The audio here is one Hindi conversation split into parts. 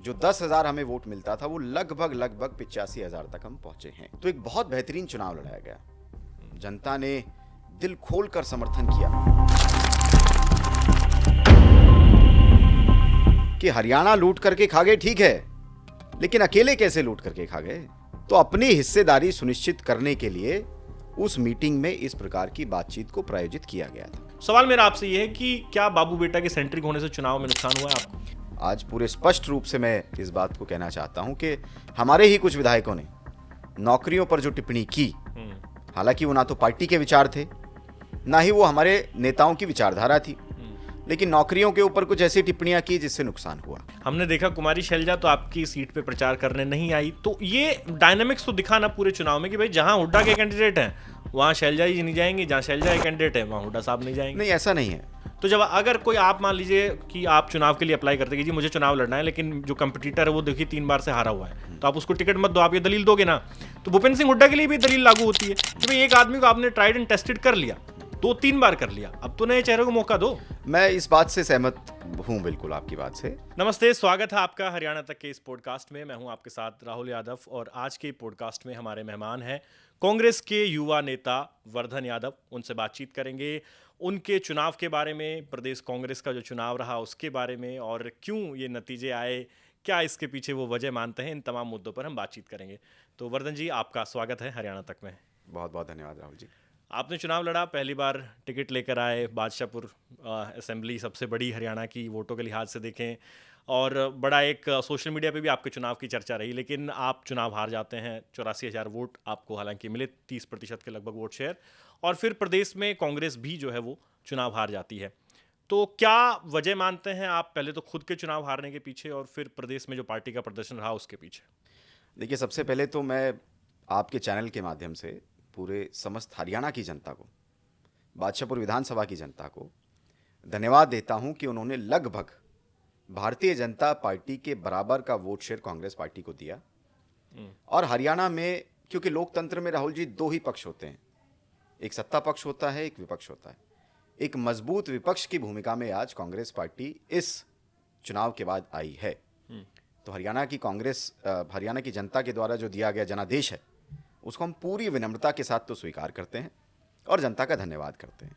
जो 10,000 हमें वोट मिलता था वो लगभग 85,000 तक हम पहुंचे हैं। तो एक बहुत बेहतरीन चुनाव लड़ाया गया। जनता ने दिल खोलकर समर्थन किया कि हरियाणा लूट करके खा गए, ठीक है, लेकिन अकेले कैसे लूट करके खा गए। तो अपनी हिस्सेदारी सुनिश्चित करने के लिए उस मीटिंग में इस प्रकार की बातचीत को प्रायोजित किया गया था। सवाल मेरा आपसे यह है कि क्या बाबू बेटा के सेंट्रिक होने से चुनाव में नुकसान हुआ है आपको? आज पूरे स्पष्ट रूप से मैं इस बात को कहना चाहता हूं कि हमारे ही कुछ विधायकों ने नौकरियों पर जो टिप्पणी की, हालांकि वो ना तो पार्टी के विचार थे, ना ही वो हमारे नेताओं की विचारधारा थी, लेकिन नौकरियों के ऊपर कुछ ऐसी टिप्पणियां की जिससे नुकसान हुआ। हमने देखा कुमारी शैलजा तो आपकी सीट पे प्रचार करने नहीं आई, तो ये डायनामिक्स तो दिखा ना पूरे चुनाव में कि भाई जहां हुड्डा के कैंडिडेट हैं वहां शैलजा जी नहीं जाएंगी, जहां शैलजा के कैंडिडेट है वहां हुड्डा साहब नहीं जाएंगे। नहीं, ऐसा नहीं है। तो जब अगर कोई आप मान लीजिए कि आप चुनाव के लिए अप्लाई करते कि जी मुझे चुनाव लड़ना है, लेकिन जो कंपटीटर है वो देखिए 3 बार से हारा हुआ है, तो आप उसको टिकट मत दो, आप ये दलील दोगे ना। तो भूपेंद्र सिंह हुड्डा के लिए भी दलील लागू होती है कि भाई एक आदमी को आपने ट्राइड एंड टेस्टेड कर लिया, 2-3 बार कर लिया, अब तो नए चेहरे को मौका दो। मैं इस बात से सहमत हूं, बिल्कुल आपकी बात से। नमस्ते, स्वागत है आपका हरियाणा तक के इस पॉडकास्ट में। मैं हूं आपके साथ राहुल यादव और आज के पॉडकास्ट में हमारे मेहमान हैं कांग्रेस के युवा नेता वर्धन यादव। उनसे बातचीत करेंगे उनके चुनाव के बारे में, प्रदेश कांग्रेस का जो चुनाव रहा उसके बारे में, और क्यों ये नतीजे आए, क्या इसके पीछे वो वजह मानते हैं, इन तमाम मुद्दों पर हम बातचीत करेंगे। तो वर्धन जी, आपका स्वागत है हरियाणा तक में। बहुत बहुत धन्यवाद राहुल जी। आपने चुनाव लड़ा, पहली बार टिकट लेकर आए, बादशाहपुर असेंबली सबसे बड़ी हरियाणा की वोटों के लिहाज से देखें, और बड़ा एक सोशल मीडिया पे भी आपके चुनाव की चर्चा रही, लेकिन आप चुनाव हार जाते हैं। 84,000 वोट आपको हालांकि मिले, 30% के लगभग वोट शेयर, और फिर प्रदेश में कांग्रेस भी जो है वो चुनाव हार जाती है। तो क्या वजह मानते हैं आप, पहले तो खुद के चुनाव हारने के पीछे और फिर प्रदेश में जो पार्टी का प्रदर्शन रहा उसके पीछे? देखिए, सबसे पहले तो मैं आपके चैनल के माध्यम से पूरे समस्त हरियाणा की जनता को, बादशाहपुर विधानसभा की जनता को धन्यवाद देता हूं कि उन्होंने लगभग भारतीय जनता पार्टी के बराबर का वोट शेयर कांग्रेस पार्टी को दिया। और हरियाणा में, क्योंकि लोकतंत्र में राहुल जी 2 ही पक्ष होते हैं, एक सत्ता पक्ष होता है, एक विपक्ष होता है। एक मजबूत विपक्ष की भूमिका में आज कांग्रेस पार्टी इस चुनाव के बाद आई है। तो हरियाणा की कांग्रेस, हरियाणा की जनता के द्वारा जो दिया गया जनादेश है, उसको हम पूरी विनम्रता के साथ तो स्वीकार करते हैं और जनता का धन्यवाद करते हैं।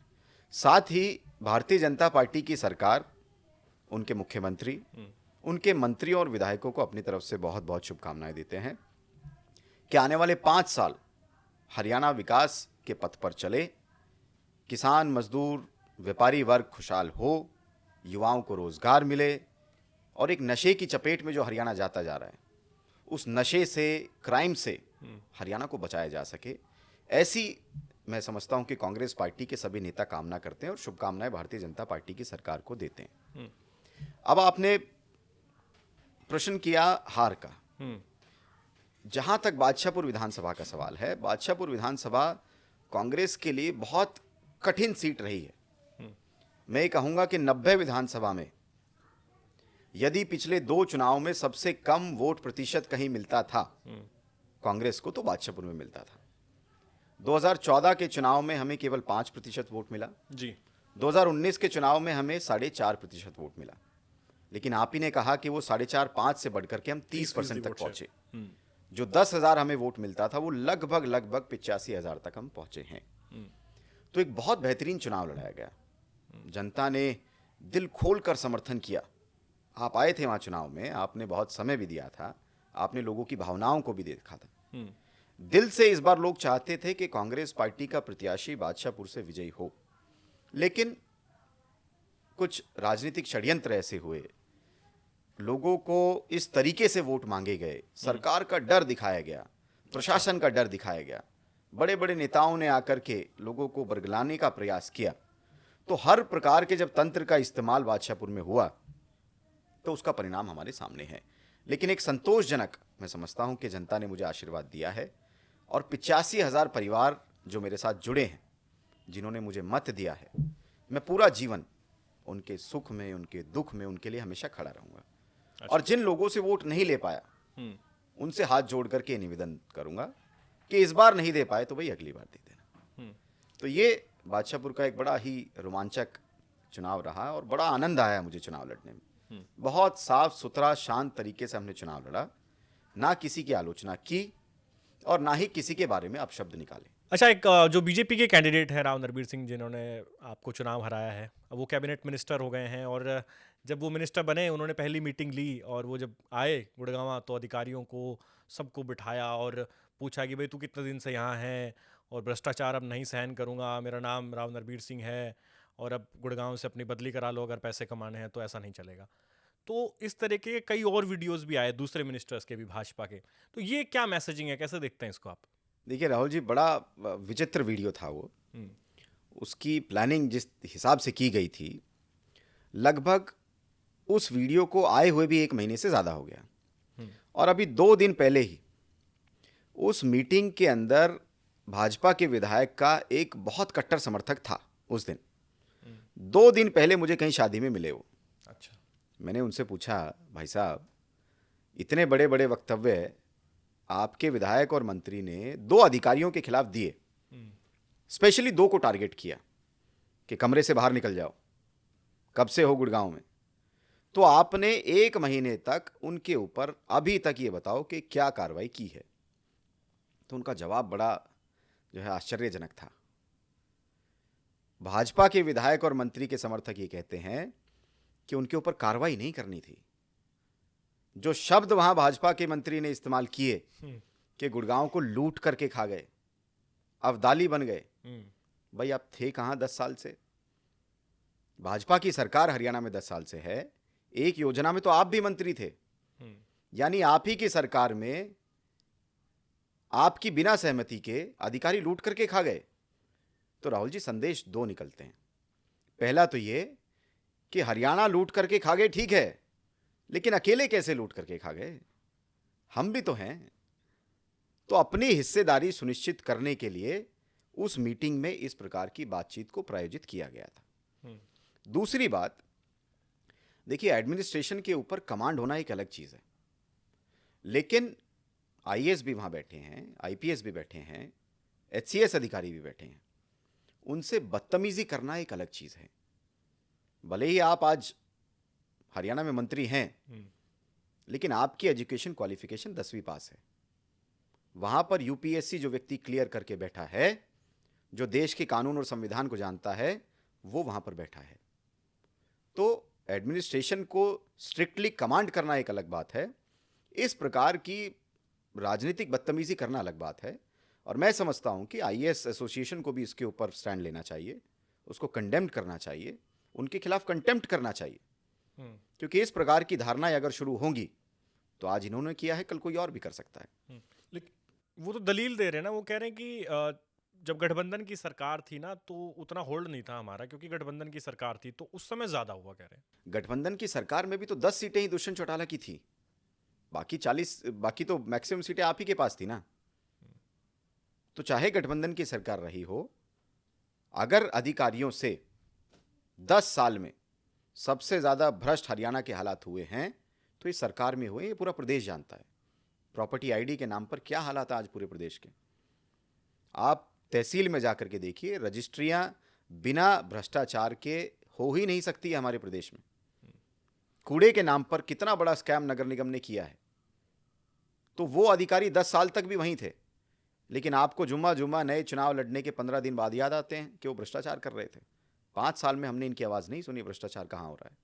साथ ही भारतीय जनता पार्टी की सरकार, उनके मुख्यमंत्री, उनके मंत्रियों और विधायकों को अपनी तरफ से बहुत बहुत शुभकामनाएं देते हैं कि आने वाले 5 साल हरियाणा विकास के पथ पर चले, किसान, मजदूर, व्यापारी वर्ग खुशहाल हो, युवाओं को रोजगार मिले, और एक नशे की चपेट में जो हरियाणा जाता जा रहा है, उस नशे से, क्राइम से हरियाणा को बचाया जा सके, ऐसी मैं समझता हूं कि कांग्रेस पार्टी के सभी नेता कामना करते हैं और शुभकामनाएं भारतीय जनता पार्टी की सरकार को देते हैं। अब आपने प्रश्न किया हार का। जहां तक बादशाहपुर विधानसभा का सवाल है, बादशाहपुर विधानसभा कांग्रेस के लिए बहुत कठिन सीट रही है। मैं ये कहूंगा कि 90 विधानसभा में यदि पिछले 2 चुनाव में सबसे कम वोट प्रतिशत कहीं मिलता था कांग्रेस को, तो बादशाहपुर में मिलता था। 2014 के चुनाव में हमें केवल 5% वोट मिला जी। 2019 के चुनाव में हमें 4.5% वोट मिला, लेकिन आप ही ने कहा कि वो 4.5-5 से बढ़कर के हम 30% तक पहुंचे। जो 10,000 हमें वोट मिलता था वो लगभग 85,000 तक हम पहुंचे हैं। तो एक बहुत बेहतरीन चुनाव लड़ाया गया। जनता ने दिल खोलकर समर्थन किया। आप आए थे वहां चुनाव में, आपने बहुत समय भी दिया था, आपने लोगों की भावनाओं को भी देखा था। दिल से इस बार लोग चाहते थे कि कांग्रेस पार्टी का प्रत्याशी बादशाहपुर से विजयी हो, लेकिन कुछ राजनीतिक षड्यंत्र ऐसे हुए, लोगों को इस तरीके से वोट मांगे गए, सरकार का डर दिखाया गया, प्रशासन का डर दिखाया गया, बड़े बड़े नेताओं ने आकर के लोगों को बरगलाने का प्रयास किया। तो हर प्रकार के जब तंत्र का इस्तेमाल बादशाहपुर में हुआ तो उसका परिणाम हमारे सामने है। लेकिन एक संतोषजनक मैं समझता हूं कि जनता ने मुझे आशीर्वाद दिया है, और 85,000 परिवार जो मेरे साथ जुड़े हैं, जिन्होंने मुझे मत दिया है, मैं पूरा जीवन उनके सुख में, उनके दुख में, उनके लिए हमेशा खड़ा रहूंगा। और जिन लोगों से वोट नहीं ले पाया, उनसे हाथ जोड़ करके निवेदन करूंगा कि इस बार नहीं दे पाए तो भाई अगली बार दे देना। तो ये बादशाहपुर का एक बड़ा ही रोमांचक चुनाव रहा और बड़ा आनंद आया मुझे चुनाव लड़ने में। बहुत साफ सुथरा शांत तरीके से हमने चुनाव लड़ा, ना किसी की आलोचना की और ना ही किसी के बारे में अपशब्द निकाले। अच्छा, एक जो बीजेपी के कैंडिडेट हैं राव नरबीर सिंह, जिन्होंने आपको चुनाव हराया है, अब वो कैबिनेट मिनिस्टर हो गए हैं, और जब वो मिनिस्टर बने उन्होंने पहली मीटिंग ली और वो जब आए गुड़गांव तो अधिकारियों को सबको बिठाया और पूछा कि भाई तू कितने दिन से यहाँ है और भ्रष्टाचार अब नहीं सहन करूँगा, मेरा नाम राव नरबीर सिंह है और अब गुड़गांव से अपनी बदली करा लो अगर पैसे कमाने हैं, तो ऐसा नहीं चलेगा। तो इस तरह के कई और वीडियोस भी आए दूसरे मिनिस्टर्स के भी, भाजपा के। तो ये क्या मैसेजिंग है, कैसे देखते हैं इसको आप? देखिए राहुल जी, बड़ा विचित्र वीडियो था वो। उसकी प्लानिंग जिस हिसाब से की गई थी, लगभग उस वीडियो को आए हुए भी 1 महीने से ज़्यादा हो गया। और अभी 2 दिन पहले ही उस मीटिंग के अंदर भाजपा के विधायक का एक बहुत कट्टर समर्थक था उस दिन। 2 दिन पहले मुझे कहीं शादी में मिले वो। अच्छा। मैंने उनसे पूछा, भाई साहब इतने बड़े बड़े वक्तव्य आपके विधायक और मंत्री ने 2 अधिकारियों के खिलाफ दिए, स्पेशली 2 को टारगेट किया कि कमरे से बाहर निकल जाओ, कब से हो गुड़गांव में, तो आपने 1 महीने तक उनके ऊपर अभी तक ये बताओ कि क्या कार्रवाई की है? तो उनका जवाब बड़ा जो है आश्चर्यजनक था। भाजपा के विधायक और मंत्री के समर्थक ये कहते हैं कि उनके ऊपर कार्रवाई नहीं करनी थी। जो शब्द वहां भाजपा के मंत्री ने इस्तेमाल किए कि गुड़गांव को लूट करके खा गए, अब्दाली बन गए, भाई आप थे कहां 10 साल से? भाजपा की सरकार हरियाणा में 10 साल से है, एक योजना में तो आप भी मंत्री थे, यानी आप ही की सरकार में आपकी बिना सहमति के अधिकारी लूट करके खा गए। तो राहुल जी, संदेश 2 निकलते हैं। पहला तो ये कि हरियाणा लूट करके खा गए, ठीक है, लेकिन अकेले कैसे लूट करके खा गए? हम भी तो हैं। तो अपनी हिस्सेदारी सुनिश्चित करने के लिए उस मीटिंग में इस प्रकार की बातचीत को प्रायोजित किया गया था। दूसरी बात, देखिए एडमिनिस्ट्रेशन के ऊपर कमांड होना एक अलग चीज है, लेकिन आईएएस भी वहां बैठे हैं, आईपीएस भी बैठे हैं, एचसीएस अधिकारी भी बैठे हैं, उनसे बदतमीजी करना एक अलग चीज है। भले ही आप आज हरियाणा में मंत्री हैं, लेकिन आपकी एजुकेशन क्वालिफिकेशन 10वीं पास है। वहां पर यूपीएससी जो व्यक्ति क्लियर करके बैठा है, जो देश के कानून और संविधान को जानता है, वो वहां पर बैठा है। तो एडमिनिस्ट्रेशन को स्ट्रिक्टली कमांड करना एक अलग बात है, इस प्रकार की राजनीतिक बदतमीजी करना अलग बात है। और मैं समझता हूं कि आईएएस एसोसिएशन को भी इसके ऊपर स्टैंड लेना चाहिए, उसको कंडेम्ड करना चाहिए, उनके खिलाफ कंटेम्प्ट करना चाहिए, क्योंकि इस प्रकार की धारणाएं अगर शुरू होंगी तो आज इन्होंने किया है, कल कोई और भी कर सकता है। लेकिन वो तो दलील दे रहे हैं ना, वो कह रहे हैं कि जब गठबंधन की सरकार थी ना तो उतना होल्ड नहीं था हमारा, क्योंकि गठबंधन की सरकार थी तो उस समय ज्यादा हुआ, कह रहे हैं। गठबंधन की सरकार में भी तो 10 सीटें ही दुष्यंत चौटाला की थी, बाकी तो मैक्सिमम सीटें आप ही के पास थी ना। तो चाहे गठबंधन की सरकार रही हो, अगर अधिकारियों से 10 साल में सबसे ज्यादा भ्रष्ट हरियाणा के हालात हुए हैं तो इस सरकार में हुए, ये पूरा प्रदेश जानता है। प्रॉपर्टी आईडी के नाम पर क्या हालात है आज पूरे प्रदेश के। आप तहसील में जाकर के देखिए, रजिस्ट्रियां बिना भ्रष्टाचार के हो ही नहीं सकती है हमारे प्रदेश में। कूड़े के नाम पर कितना बड़ा स्कैम नगर निगम ने किया है, तो वो अधिकारी 10 साल तक भी वहीं थे, लेकिन आपको जुम्मा जुम्मा नए चुनाव लड़ने के 15 दिन बाद याद आते हैं कि वो भ्रष्टाचार कर रहे थे। 5 साल में हमने इनकी आवाज़ नहीं सुनी, भ्रष्टाचार कहाँ हो रहा है।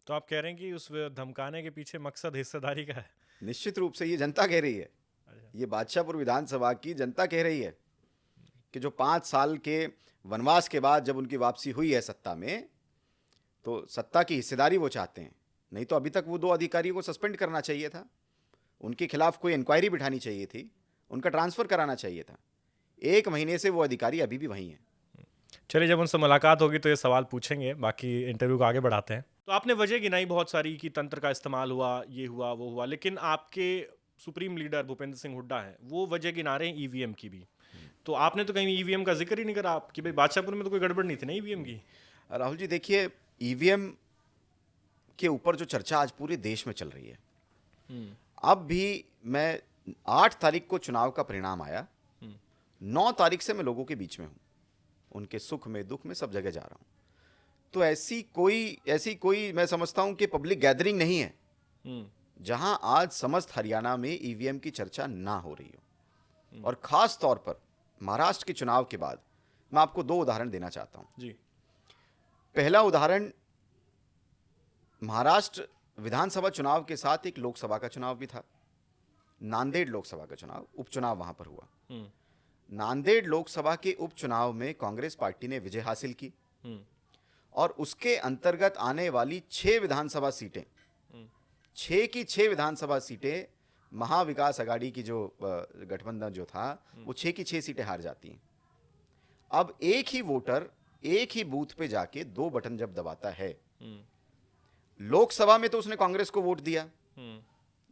तो आप कह रहे हैं कि उस धमकाने के पीछे मकसद हिस्सेदारी का है? निश्चित रूप से ये जनता कह रही है, ये बादशाहपुर विधानसभा की जनता कह रही है कि जो 5 साल के वनवास के बाद जब उनकी वापसी हुई है सत्ता में, तो सत्ता की हिस्सेदारी वो चाहते हैं। नहीं तो अभी तक वो 2 अधिकारियों को सस्पेंड करना चाहिए था, उनके खिलाफ कोई इंक्वायरी बिठानी चाहिए थी, उनका ट्रांसफर कराना चाहिए था। 1 महीने से वो अधिकारी अभी भी वहीं हैं। चलिए, जब उनसे मुलाकात होगी तो ये सवाल पूछेंगे, बाकी इंटरव्यू को आगे बढ़ाते हैं। तो आपने वजह गिनाई बहुत सारी कि तंत्र का इस्तेमाल हुआ, ये हुआ, वो हुआ, लेकिन आपके सुप्रीम लीडर भूपेंद्र सिंह हुड्डा हैं, वो वजह गिना रहे हैं ईवीएम की भी। तो आपने तो कहीं ईवीएम का जिक्र ही नहीं करा कि भाई बादशाहपुर में तो कोई गड़बड़ नहीं थी ना ईवीएम की। राहुल जी देखिए, ईवीएम के ऊपर जो चर्चा आज पूरे देश में चल रही है, अब भी मैं 8 तारीख को चुनाव का परिणाम आया, 9 तारीख से मैं लोगों के बीच में हूं, उनके सुख में दुख में सब जगह जा रहा हूं। तो ऐसी कोई मैं समझता हूं कि पब्लिक गैदरिंग नहीं है जहां आज समस्त हरियाणा में ईवीएम की चर्चा ना हो रही हो। और खास तौर पर महाराष्ट्र के चुनाव के बाद मैं आपको 2 उदाहरण देना चाहता हूं। जी। पहला उदाहरण, महाराष्ट्र विधानसभा चुनाव के साथ एक लोकसभा का चुनाव भी था। नांदेड़ लोकसभा का चुनाव, उपचुनाव वहां पर हुआ। नांदेड़ लोकसभा के उपचुनाव में कांग्रेस पार्टी ने विजय हासिल की और उसके अंतर्गत आने वाली 6 विधानसभा सीटें, 6 की 6 विधानसभा सीटें महाविकास अघाड़ी की जो गठबंधन जो था वो 6 की 6 सीटें हार जाती हैं। अब एक ही वोटर एक ही बूथ पे जाके 2 बटन जब दबाता है, लोकसभा में तो उसने कांग्रेस को वोट दिया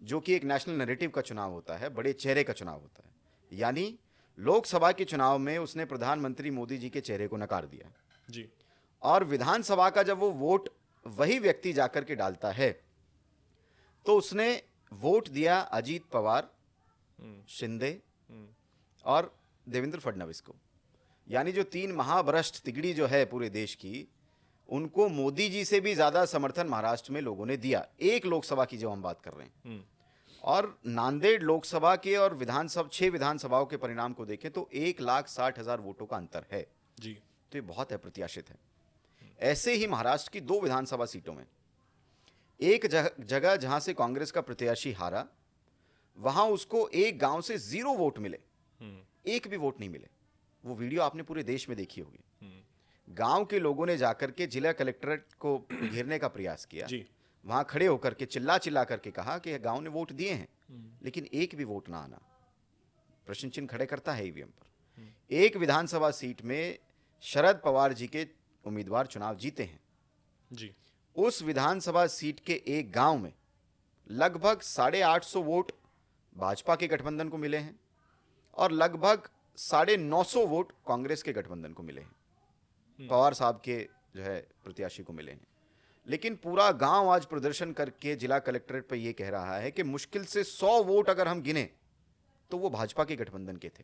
जो कि एक नेशनल नैरेटिव का चुनाव होता है, बड़े चेहरे का चुनाव होता है, यानी लोकसभा के चुनाव में उसने प्रधानमंत्री मोदी जी के चेहरे को नकार दिया जी। और विधानसभा का जब वो वोट वही व्यक्ति जाकर के डालता है तो उसने वोट दिया अजीत पवार, शिंदे और देवेंद्र फडणवीस को, यानी जो 3 महाभ्रष्ट तिगड़ी जो है पूरे देश की, उनको मोदी जी से भी ज्यादा समर्थन महाराष्ट्र में लोगों ने दिया। एक लोकसभा की जो हम बात कर रहे हैं, और नांदेड़ लोकसभा के और 6 विधानसभाओं के परिणाम को देखें तो 1,60,000 वोटों का अंतर है जी। तो ये बहुत अप्रत्याशित है। ऐसे ही महाराष्ट्र की 2 विधानसभा सीटों में एक जगह जहां से कांग्रेस का प्रत्याशी हारा, वहां उसको एक गांव से 0 वोट मिले, एक भी वोट नहीं मिले। वो वीडियो आपने पूरे देश में देखी होगी। गांव के लोगों ने जाकर के जिला कलेक्ट्रेट को घेरने का प्रयास किया, वहां खड़े होकर के चिल्ला करके कहा कि गांव ने वोट दिए हैं लेकिन एक भी वोट ना आना। प्रश्न चिन्ह खड़े करता है ईवीएम पर। एक विधानसभा सीट में शरद पवार जी के उम्मीदवार चुनाव जीते हैं जी। उस विधानसभा सीट के एक गांव में लगभग 850 वोट भाजपा के गठबंधन को मिले हैं और लगभग 950 वोट कांग्रेस के गठबंधन को मिले हैं, पवार साहब के जो है प्रत्याशी को मिले हैं। लेकिन पूरा गांव आज प्रदर्शन करके जिला कलेक्ट्रेट पर यह कह रहा है कि मुश्किल से 100 वोट अगर हम गिने तो वो भाजपा के गठबंधन के थे।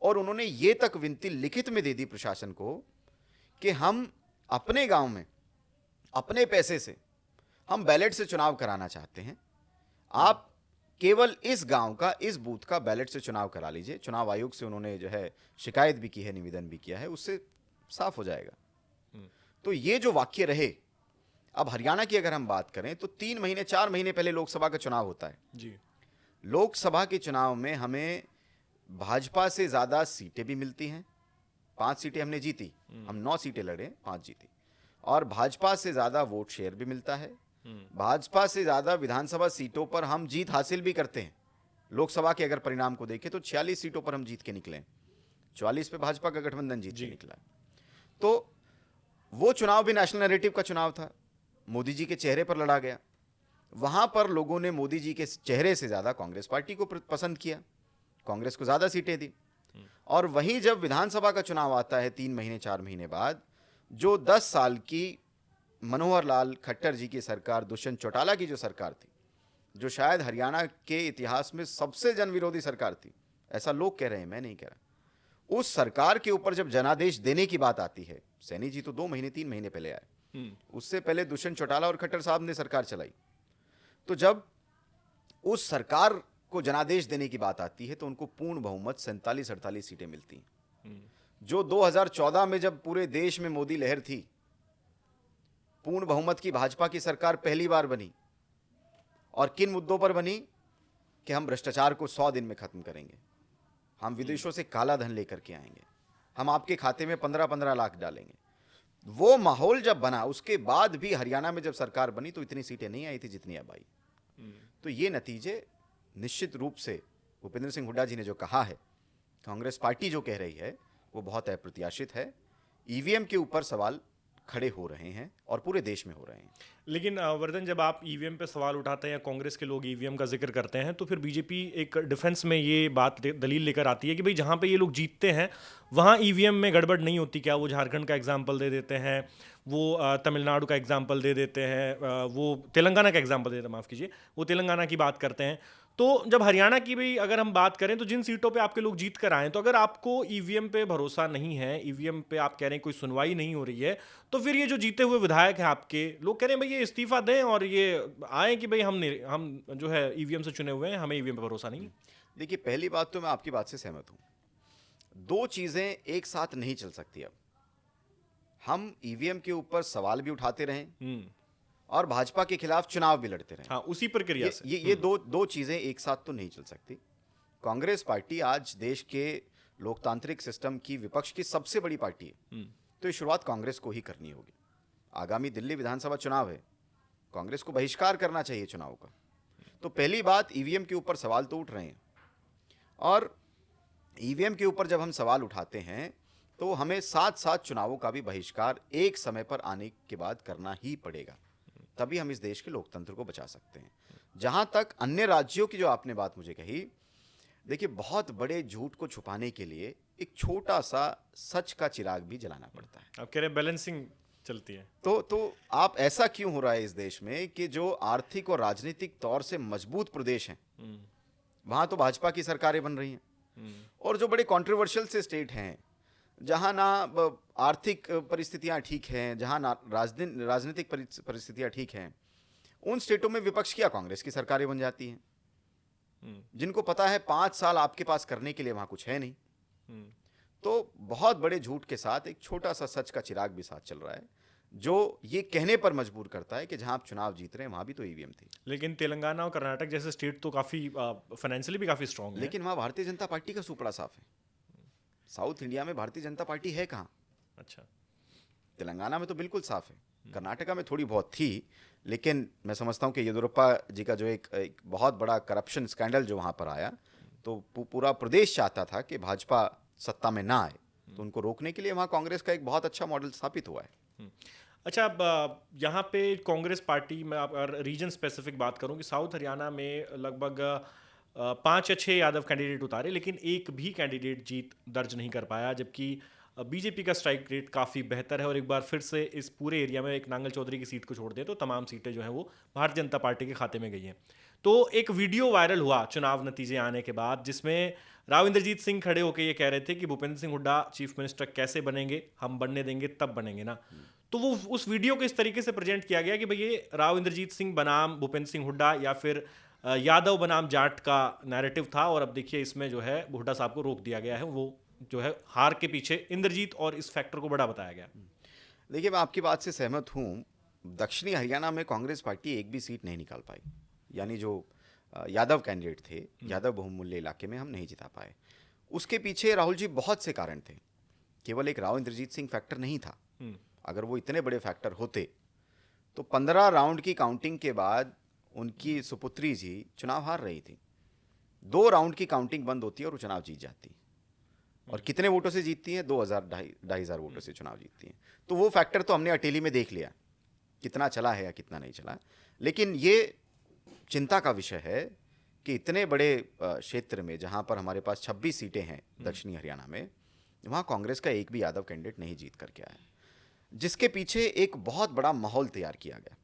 और उन्होंने ये तक विनती लिखित में दे दी प्रशासन को कि हम अपने गांव में अपने पैसे से हम बैलेट से चुनाव कराना चाहते हैं, आप केवल इस गांव का, इस बूथ का बैलेट से चुनाव करा लीजिए। चुनाव आयोग से उन्होंने जो है शिकायत भी की है, निवेदन भी किया है, उससे साफ हो जाएगा। तो ये जो वाक्य रहे। अब हरियाणा की अगर हम बात करें तो 3 महीने 4 महीने पहले लोकसभा का चुनाव होता है जी। लोकसभा के चुनाव में हमें भाजपा से ज्यादा सीटें भी मिलती हैं। 5 सीटें हमने जीती, हम 9 सीटें लड़े, 5 जीती। और भाजपा से ज्यादा वोट शेयर भी मिलता है, भाजपा से ज्यादा विधानसभा सीटों पर हम जीत हासिल भी करते हैं। लोकसभा के अगर परिणाम को देखें तो 46 सीटों पर हम जीत के निकले, 44 पे भाजपा का गठबंधन जीत के निकला। तो वो चुनाव भी नेशनल नैरेटिव का चुनाव था, मोदी जी के चेहरे पर लड़ा गया। वहां पर लोगों ने मोदी जी के चेहरे से ज्यादा कांग्रेस पार्टी को पसंद किया, कांग्रेस को ज्यादा सीटें दी। और वहीं जब विधानसभा का चुनाव आता है 3 महीने 4 महीने बाद, जो 10 साल की मनोहर लाल खट्टर जी की सरकार, दुष्यंत चौटाला की जो सरकार थी, जो शायद हरियाणा के इतिहास में सबसे जन विरोधी सरकार थी, ऐसा लोग कह रहे हैं, मैं नहीं कह रहा। उस सरकार के ऊपर जब जनादेश देने की बात आती है, सैनी जी तो 2 महीने 3 महीने पहले आए, उससे पहले दुष्यंत चौटाला और खट्टर साहब ने सरकार चलाई। तो जब उस सरकार को जनादेश देने की बात आती है तो उनको पूर्ण बहुमत 47-48 सीटें मिलती हैं। जो 2014 में जब पूरे देश में मोदी लहर थी, पूर्ण बहुमत की भाजपा की सरकार पहली बार बनी। और किन मुद्दों पर बनी कि हम भ्रष्टाचार को 100 दिन में खत्म करेंगे, हम विदेशों से काला धन लेकर के आएंगे, हम आपके खाते में 15-15 लाख डालेंगे। वो माहौल जब बना, उसके बाद भी हरियाणा में जब सरकार बनी तो इतनी सीटें नहीं आई थी जितनी अब आई। तो ये नतीजे निश्चित रूप से भूपेंद्र सिंह हुड्डा जी ने जो कहा है, कांग्रेस पार्टी जो कह रही है, वो बहुत अप्रत्याशित है। ईवीएम के ऊपर सवाल खड़े हो रहे हैं और पूरे देश में हो रहे हैं। लेकिन वर्धन, जब आप ईवीएम पे सवाल उठाते हैं या कांग्रेस के लोग ईवीएम का जिक्र करते हैं तो फिर बीजेपी एक डिफेंस में ये बात दलील लेकर आती है कि भाई जहाँ पे ये लोग जीतते हैं वहाँ ईवीएम में गड़बड़ नहीं होती क्या? वो झारखंड का एग्जाम्पल दे देते हैं, वो तमिलनाडु का एग्जाम्पल दे देते हैं, वो तेलंगाना का एग्जाम्पल देते हैं, माफ़ कीजिए, वो तेलंगाना की बात करते हैं। तो जब हरियाणा की भी अगर हम बात करें तो जिन सीटों पे आपके लोग जीत कर आए हैं, तो अगर आपको ईवीएम पे भरोसा नहीं है, ईवीएम पे आप कह रहे हैं कोई सुनवाई नहीं हो रही है, तो फिर ये जो जीते हुए विधायक हैं आपके, लोग कह रहे हैं भाई ये इस्तीफा दें और ये आए कि भाई हम जो है ईवीएम से चुने हुए हैं, हमें ईवीएम पे भरोसा नहीं है। देखिए, पहली बात तो मैं आपकी बात से सहमत हूं। दो चीजें एक साथ नहीं चल सकती। अब हम ईवीएम के ऊपर सवाल भी उठाते रहें और भाजपा के खिलाफ चुनाव भी लड़ते रहें। हाँ, उसी प्रक्रिया ये से। ये दो चीजें एक साथ तो नहीं चल सकती। कांग्रेस पार्टी आज देश के लोकतांत्रिक सिस्टम की विपक्ष की सबसे बड़ी पार्टी है, तो ये शुरुआत कांग्रेस को ही करनी होगी। आगामी दिल्ली विधानसभा चुनाव है, कांग्रेस को बहिष्कार करना चाहिए चुनाव का। तो पहली बात, ईवीएम के ऊपर सवाल तो उठ रहे हैं, और ईवीएम के ऊपर जब हम सवाल उठाते हैं तो हमें साथ साथ चुनावों का भी बहिष्कार एक समय पर आने के बाद करना ही पड़ेगा, तभी हम इस देश के लोकतंत्र को बचा सकते हैं। जहां तक अन्य राज्यों की जो आपने बात मुझे कही, देखिए, बहुत बड़े झूठ को छुपाने के लिए एक छोटा सा सच का चिराग भी जलाना पड़ता है। आप कह रहे हैं बैलेंसिंग चलती है। तो आप ऐसा क्यों हो रहा है इस देश में कि जो आर्थिक और राजनीतिक तौर से मजबूत प्रदेश हैं, वहां तो भाजपा की सरकारें बन रही हैं, और जो बड़े कंट्रोवर्शियल से स्टेट हैं, जहां ना आर्थिक परिस्थितियां ठीक हैं, जहां ना राजनीतिक परिस्थितियां ठीक हैं, उन स्टेटों में विपक्ष क्या कांग्रेस की सरकारें बन जाती हैं, जिनको पता है 5 साल आपके पास करने के लिए वहां कुछ है नहीं। तो बहुत बड़े झूठ के साथ एक छोटा सा सच का चिराग भी साथ चल रहा है, जो ये कहने पर मजबूर करता है कि जहां आप चुनाव जीत रहे हैं वहां भी तो ईवीएम थी। लेकिन तेलंगाना और कर्नाटक जैसे स्टेट तो काफी फाइनेंशियली भी काफी स्ट्रांग है। लेकिन वहां भारतीय जनता पार्टी का सुपड़ा साफ है। साउथ इंडिया में भारतीय जनता पार्टी है कहाँ? अच्छा। तेलंगाना में तो बिल्कुल साफ है, कर्नाटका में थोड़ी बहुत थी, लेकिन मैं समझता हूँ कि येदियुरप्पा जी का जो एक बहुत बड़ा करप्शन स्कैंडल जो वहाँ पर आया, तो पूरा प्रदेश चाहता था कि भाजपा सत्ता में ना आए, तो उनको रोकने के लिए वहाँ कांग्रेस का एक बहुत अच्छा मॉडल स्थापित हुआ है। अच्छा, अब यहाँ पे कांग्रेस पार्टी में आप अगर रीजन स्पेसिफिक बात करूँ कि साउथ हरियाणा में लगभग 5 या 6 यादव कैंडिडेट उतारे, लेकिन एक भी कैंडिडेट जीत दर्ज नहीं कर पाया, जबकि बीजेपी का स्ट्राइक रेट काफ़ी बेहतर है। और एक बार फिर से इस पूरे एरिया में एक नांगल चौधरी की सीट को छोड़ दें तो तमाम सीटें जो हैं वो भारतीय जनता पार्टी के खाते में गई हैं। तो एक वीडियो वायरल हुआ चुनाव नतीजे आने के बाद, जिसमें राव इंद्रजीत सिंह खड़े होकर ये कह रहे थे कि भूपेंद्र सिंह हुड्डा चीफ मिनिस्टर कैसे बनेंगे, हम बनने देंगे तब बनेंगे ना। तो वो उस वीडियो को इस तरीके से प्रेजेंट किया गया कि भाई ये राव इंद्रजीत सिंह बनाम भूपेंद्र सिंह हुड्डा या फिर यादव बनाम जाट का नैरेटिव था, और अब देखिए इसमें जो है हुड्डा साहब को रोक दिया गया है। वो जो है हार के पीछे इंद्रजीत और इस फैक्टर को बड़ा बताया गया। देखिए, मैं आपकी बात से सहमत हूँ। दक्षिणी हरियाणा में कांग्रेस पार्टी एक भी सीट नहीं निकाल पाई, यानी जो यादव कैंडिडेट थे, यादव बहुमूल्य इलाके में हम नहीं जिता पाए। उसके पीछे राहुल जी बहुत से कारण थे, केवल एक राव इंद्रजीत सिंह फैक्टर नहीं था। अगर वो इतने बड़े फैक्टर होते तो 15 राउंड की काउंटिंग के बाद उनकी सुपुत्री जी चुनाव हार रही थी। 2 राउंड की काउंटिंग बंद होती है और वो चुनाव जीत जाती है। और कितने वोटों से जीतती हैं? 2,000-2,500 वोटों से चुनाव जीतती हैं। तो वो फैक्टर तो हमने अटेली में देख लिया, कितना चला है या कितना नहीं चला। लेकिन ये चिंता का विषय है कि इतने बड़े क्षेत्र में जहां पर हमारे पास 26 सीटें हैं दक्षिणी हरियाणा में, वहां कांग्रेस का एक भी यादव कैंडिडेट नहीं जीत करके आया, जिसके पीछे एक बहुत बड़ा माहौल तैयार किया गया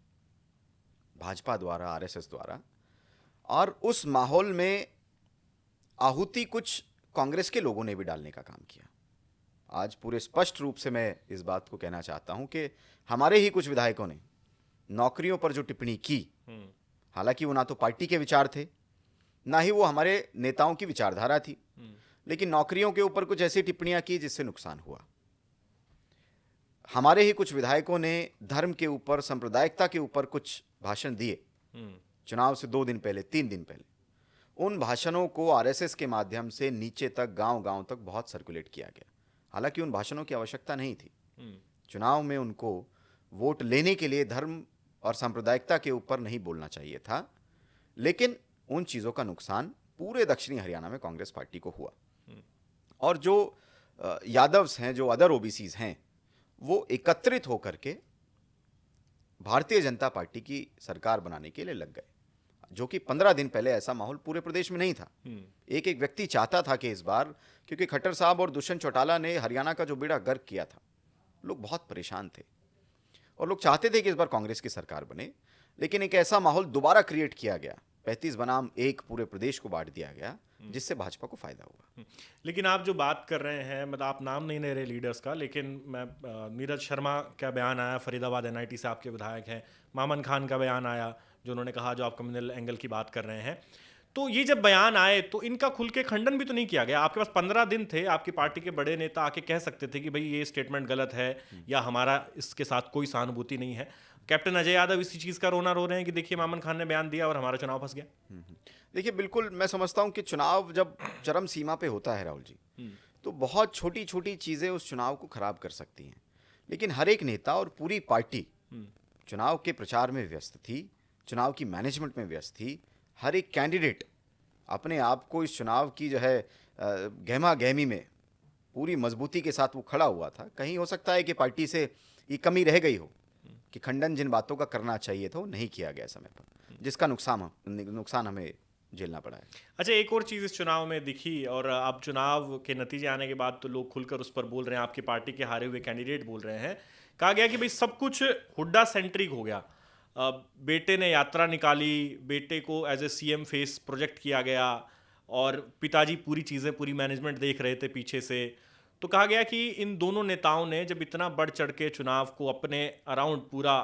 भाजपा द्वारा, आरएसएस द्वारा। और उस माहौल में आहुति कुछ कांग्रेस के लोगों ने भी डालने का काम किया। आज पूरे स्पष्ट रूप से मैं इस बात को कहना चाहता हूं कि हमारे ही कुछ विधायकों ने नौकरियों पर जो टिप्पणी की, हालांकि वो ना तो पार्टी के विचार थे, ना ही वो हमारे नेताओं की विचारधारा थी, लेकिन नौकरियों के ऊपर कुछ ऐसी टिप्पणियां की जिससे नुकसान हुआ। हमारे ही कुछ विधायकों ने धर्म के ऊपर, सांप्रदायिकता के ऊपर कुछ भाषण दिए चुनाव से 2 दिन पहले, 3 दिन पहले। उन भाषणों को आरएसएस के माध्यम से नीचे तक, गांव-गांव तक बहुत सर्कुलेट किया गया। हालांकि उन भाषणों की आवश्यकता नहीं थी। चुनाव में उनको वोट लेने के लिए धर्म और सांप्रदायिकता के ऊपर नहीं बोलना चाहिए था, लेकिन उन चीज़ों का नुकसान पूरे दक्षिणी हरियाणा में कांग्रेस पार्टी को हुआ। और जो यादव्स हैं, जो अदर ओबीसीज हैं, वो एकत्रित होकर के भारतीय जनता पार्टी की सरकार बनाने के लिए लग गए, जो कि 15 दिन पहले ऐसा माहौल पूरे प्रदेश में नहीं था। एक एक व्यक्ति चाहता था कि इस बार, क्योंकि खट्टर साहब और दुष्यंत चौटाला ने हरियाणा का जो बेड़ा गर्क किया था, लोग बहुत परेशान थे और लोग चाहते थे कि इस बार कांग्रेस की सरकार बने। लेकिन एक ऐसा माहौल दोबारा क्रिएट किया गया 35 बनाम 1 पूरे प्रदेश को बांट दिया गया, जिससे भाजपा को फायदा हुआ। लेकिन आप जो बात कर रहे हैं, मतलब आप नाम नहीं ले रहे लीडर्स का, लेकिन मैं नीरज शर्मा का बयान आया, फरीदाबाद एनआईटी से आपके विधायक हैं, मामन खान का बयान आया जो उन्होंने कहा, जो आप कम्युनल एंगल की बात कर रहे हैं, तो ये जब बयान आए तो इनका खुल के खंडन भी तो नहीं किया गया। आपके पास 15 दिन थे, आपकी पार्टी के बड़े नेता आके कह सकते थे कि भाई ये स्टेटमेंट गलत है या हमारा इसके साथ कोई सहानुभूति नहीं है। कैप्टन अजय यादव इसी चीज़ का रोना रो रहे हैं कि देखिए मामन खान ने बयान दिया और हमारा चुनाव फंस गया। देखिए, बिल्कुल मैं समझता हूं कि चुनाव जब चरम सीमा पे होता है राहुल जी, तो बहुत छोटी छोटी चीज़ें उस चुनाव को खराब कर सकती हैं। लेकिन हर एक नेता और पूरी पार्टी चुनाव के प्रचार में व्यस्त थी, चुनाव की मैनेजमेंट में व्यस्त थी। हर एक कैंडिडेट अपने आप को इस चुनाव की जो है गहमा गहमी में पूरी मजबूती के साथ वो खड़ा हुआ था। कहीं हो सकता है कि पार्टी से ये कमी रह गई हो कि खंडन जिन बातों का करना चाहिए था वो नहीं किया गया समय पर, जिसका नुकसान हमें झेलना पड़ा है। अच्छा, एक और चीज़ इस चुनाव में दिखी, और अब चुनाव के नतीजे आने के बाद तो लोग खुलकर उस पर बोल रहे हैं, आपकी पार्टी के हारे हुए कैंडिडेट बोल रहे हैं। कहा गया कि भाई सब कुछ हुड्डा सेंट्रिक हो गया। बेटे ने यात्रा निकाली, बेटे को as a CM face project किया गया और पिताजी पूरी चीज़ें, पूरी मैनेजमेंट देख रहे थे पीछे से। तो कहा गया कि इन दोनों नेताओं ने जब इतना बढ़ चढ़ के चुनाव को अपने अराउंड पूरा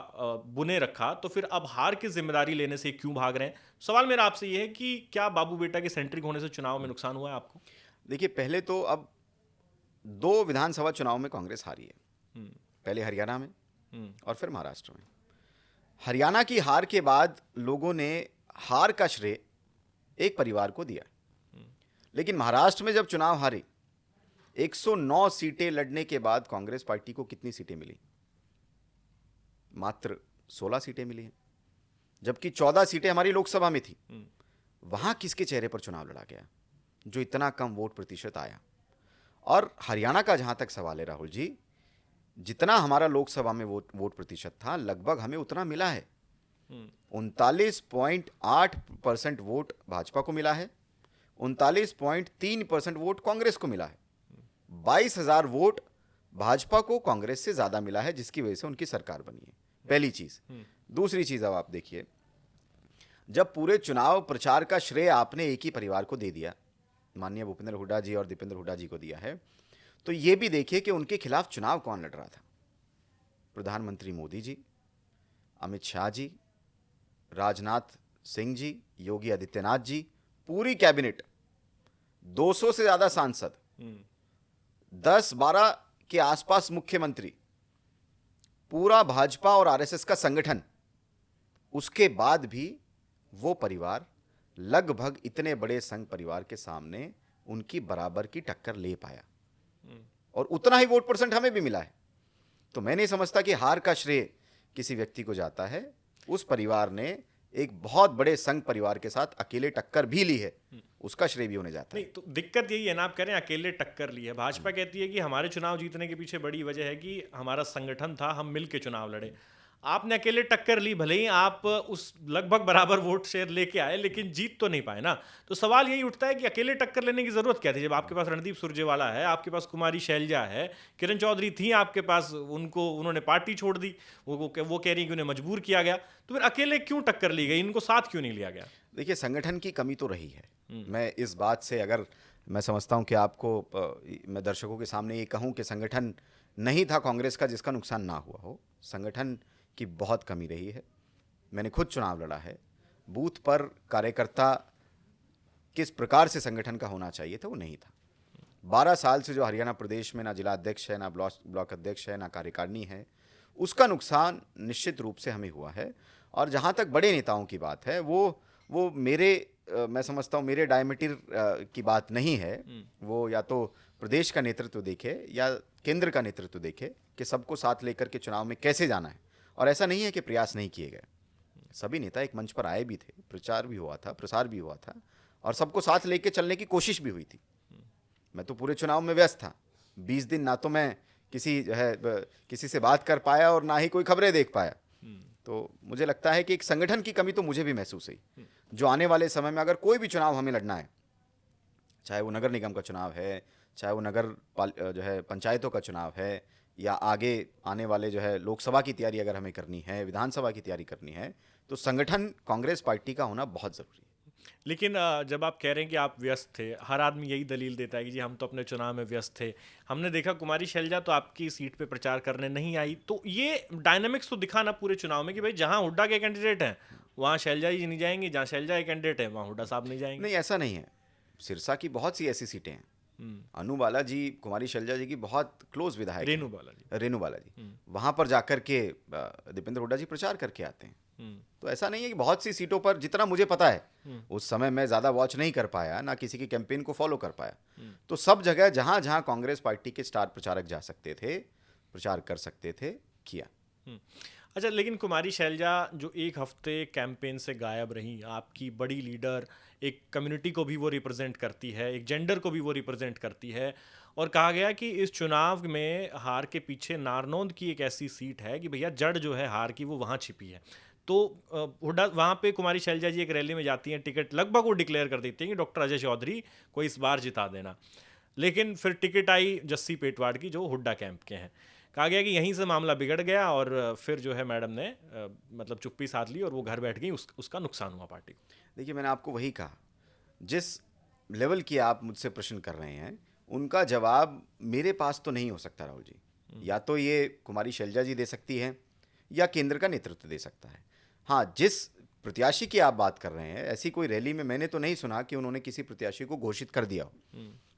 बुने रखा, तो फिर अब हार की जिम्मेदारी लेने से क्यों भाग रहे हैं? सवाल मेरा आपसे ये है कि क्या बाबू बेटा के सेंट्रिक होने से चुनाव में नुकसान हुआ है आपको? देखिए, पहले तो अब 2 विधानसभा चुनाव में कांग्रेस हारी है, पहले हरियाणा में और फिर महाराष्ट्र में। हरियाणा की हार के बाद लोगों ने हार का श्रेय एक परिवार को दिया, लेकिन महाराष्ट्र में जब चुनाव हारे, 109 सीटें लड़ने के बाद कांग्रेस पार्टी को कितनी सीटें मिली? मात्र 16 सीटें मिली हैं, जबकि 14 सीटें हमारी लोकसभा में थी। वहां किसके चेहरे पर चुनाव लड़ा गया जो इतना कम वोट प्रतिशत आया? और हरियाणा का जहां तक सवाल है राहुल जी, जितना हमारा लोकसभा में वोट प्रतिशत था, लगभग हमें उतना मिला है। 39.8% वोट भाजपा को मिला है, 39.3% वोट कांग्रेस को मिला है। 22,000 वोट भाजपा को कांग्रेस से ज्यादा मिला है, जिसकी वजह से उनकी सरकार बनी है। पहली चीज। दूसरी चीज, अब आप देखिए, जब पूरे चुनाव प्रचार का श्रेय आपने एक ही परिवार को दे दिया, माननीय भूपेंद्र हुड्डा जी और दीपेंद्र हुड्डा जी को दिया है, तो यह भी देखिए कि उनके खिलाफ चुनाव कौन लड़ रहा था। प्रधानमंत्री मोदी जी, अमित शाह जी, राजनाथ सिंह जी, योगी आदित्यनाथ जी, पूरी कैबिनेट, 200 से ज्यादा सांसद, 10-12 के आसपास मुख्यमंत्री, पूरा भाजपा और आरएसएस का संगठन। उसके बाद भी वो परिवार लगभग इतने बड़े संघ परिवार के सामने उनकी बराबर की टक्कर ले पाया, और उतना ही वोट परसेंट हमें भी मिला है। तो मैं नहीं समझता कि हार का श्रेय किसी व्यक्ति को जाता है। उस परिवार ने एक बहुत बड़े संघ परिवार के साथ अकेले टक्कर भी ली है, उसका श्रेय भी होने जाता है। नहीं, तो दिक्कत यही है ना, आप कह रहे हैं अकेले टक्कर ली है। भाजपा कहती है कि हमारे चुनाव जीतने के पीछे बड़ी वजह है कि हमारा संगठन था, हम मिल के चुनाव लड़े। आपने अकेले टक्कर ली, भले ही आप उस लगभग बराबर वोट शेयर लेके आए, लेकिन जीत तो नहीं पाए ना। तो सवाल यही उठता है कि अकेले टक्कर लेने की जरूरत क्या थी, जब आपके पास रणदीप सुरजेवाला है, आपके पास कुमारी शैलजा है, किरण चौधरी थी आपके पास, उन्होंने पार्टी छोड़ दी, वो कह रही कि उन्हें मजबूर किया गया। तो फिर अकेले क्यों टक्कर ली गई, इनको साथ क्यों नहीं लिया गया? देखिए, संगठन की कमी तो रही है। मैं इस बात से, अगर मैं समझता हूं कि आपको, मैं दर्शकों के सामने ये कहूं कि संगठन नहीं था कांग्रेस का जिसका नुकसान ना हुआ हो, संगठन की बहुत कमी रही है। मैंने खुद चुनाव लड़ा है, बूथ पर कार्यकर्ता किस प्रकार से संगठन का होना चाहिए था वो नहीं था। 12 साल से जो हरियाणा प्रदेश में ना जिला अध्यक्ष है, ना ब्लॉक अध्यक्ष है, ना कार्यकारिणी है, उसका नुकसान निश्चित रूप से हमें हुआ है। और जहाँ तक बड़े नेताओं की बात है, वो मेरे, मैं समझता हूँ मेरे डायमेटिर की बात नहीं है। वो या तो प्रदेश का नेतृत्व देखे या केंद्र का नेतृत्व देखे कि सबको साथ लेकर के चुनाव में कैसे जाना है। और ऐसा नहीं है कि प्रयास नहीं किए गए, सभी नेता एक मंच पर आए भी थे, प्रचार भी हुआ था, प्रसार भी हुआ था, और सबको साथ लेके चलने की कोशिश भी हुई थी। मैं तो पूरे चुनाव में व्यस्त था, 20 दिन ना तो मैं किसी से बात कर पाया और ना ही कोई खबरें देख पाया। तो मुझे लगता है कि एक संगठन की कमी तो मुझे भी महसूस हुई, जो आने वाले समय में अगर कोई भी चुनाव हमें लड़ना है, चाहे वो नगर निगम का चुनाव है, चाहे वो पंचायतों का चुनाव है, या आगे आने वाले लोकसभा की तैयारी अगर हमें करनी है, विधानसभा की तैयारी करनी है, तो संगठन कांग्रेस पार्टी का होना बहुत ज़रूरी है। लेकिन जब आप कह रहे हैं कि आप व्यस्त थे, हर आदमी यही दलील देता है कि जी हम तो अपने चुनाव में व्यस्त थे। हमने देखा कुमारी शैलजा तो आपकी सीट पे प्रचार करने नहीं आई, तो ये डायनामिक्स तो दिखा ना पूरे चुनाव में कि भाई जहाँ हुड्डा के कैंडिडेट हैं वहाँ शैलजा जी नहीं जाएंगी, जहाँ शैलजा के कैंडिडेट हैं वहाँ हुड्डा साहब नहीं जाएंगे। नहीं, ऐसा नहीं है। सिरसा की बहुत सी ऐसी सीटें हैं। हम्म, अनु बाला जी कुमारी शैलजा जी की बहुत क्लोज विधायक रेणु हैं। बालाजी। रेणु बाला जी वहाँ पर जाकर के दीपेंद्र हुड्डा जी प्रचार करके आते हैं। हम्म, तो ऐसा नहीं है कि बहुत सी सीटों पर, जितना मुझे पता है उस समय मैं ज़्यादा वॉच नहीं कर पाया, ना किसी की कैंपेन को फॉलो कर पाया। तो सब जगह जहाँ जहाँ कांग्रेस पार्टी के स्टार प्रचारक जा सकते थे, प्रचार कर सकते थे, किया। हम्म। अच्छा, लेकिन कुमारी शैलजा जो एक हफ्ते कैंपेन से गायब रही, आपकी बड़ी लीडर, एक कम्युनिटी को भी वो रिप्रेजेंट करती है, एक जेंडर को भी वो रिप्रेजेंट करती है, और कहा गया कि इस चुनाव में हार के पीछे नारनौंद की एक ऐसी सीट है कि भैया जड़ जो है हार की वो वहाँ छिपी है। तो हुड्डा वहाँ पे कुमारी शैलजा जी एक रैली में जाती हैं, टिकट लगभग वो डिक्लेयर कर देती हैं कि डॉक्टर अजय चौधरी को इस बार जिता देना। लेकिन फिर टिकट आई जस्सी पेटवाड़ की जो हुड्डा कैंप के हैं। कहा गया कि यहीं से मामला बिगड़ गया और फिर जो है मैडम ने मतलब चुप्पी साध ली और वो घर बैठ गई, उसका नुकसान हुआ पार्टी को। देखिए, मैंने आपको वही कहा, जिस लेवल की आप मुझसे प्रश्न कर रहे हैं उनका जवाब मेरे पास तो नहीं हो सकता राहुल जी। या तो ये कुमारी शैलजा जी दे सकती है या केंद्र का नेतृत्व दे सकता है। हाँ, जिस प्रत्याशी की आप बात कर रहे हैं, ऐसी कोई रैली में मैंने तो नहीं सुना कि उन्होंने किसी प्रत्याशी को घोषित कर दिया हो।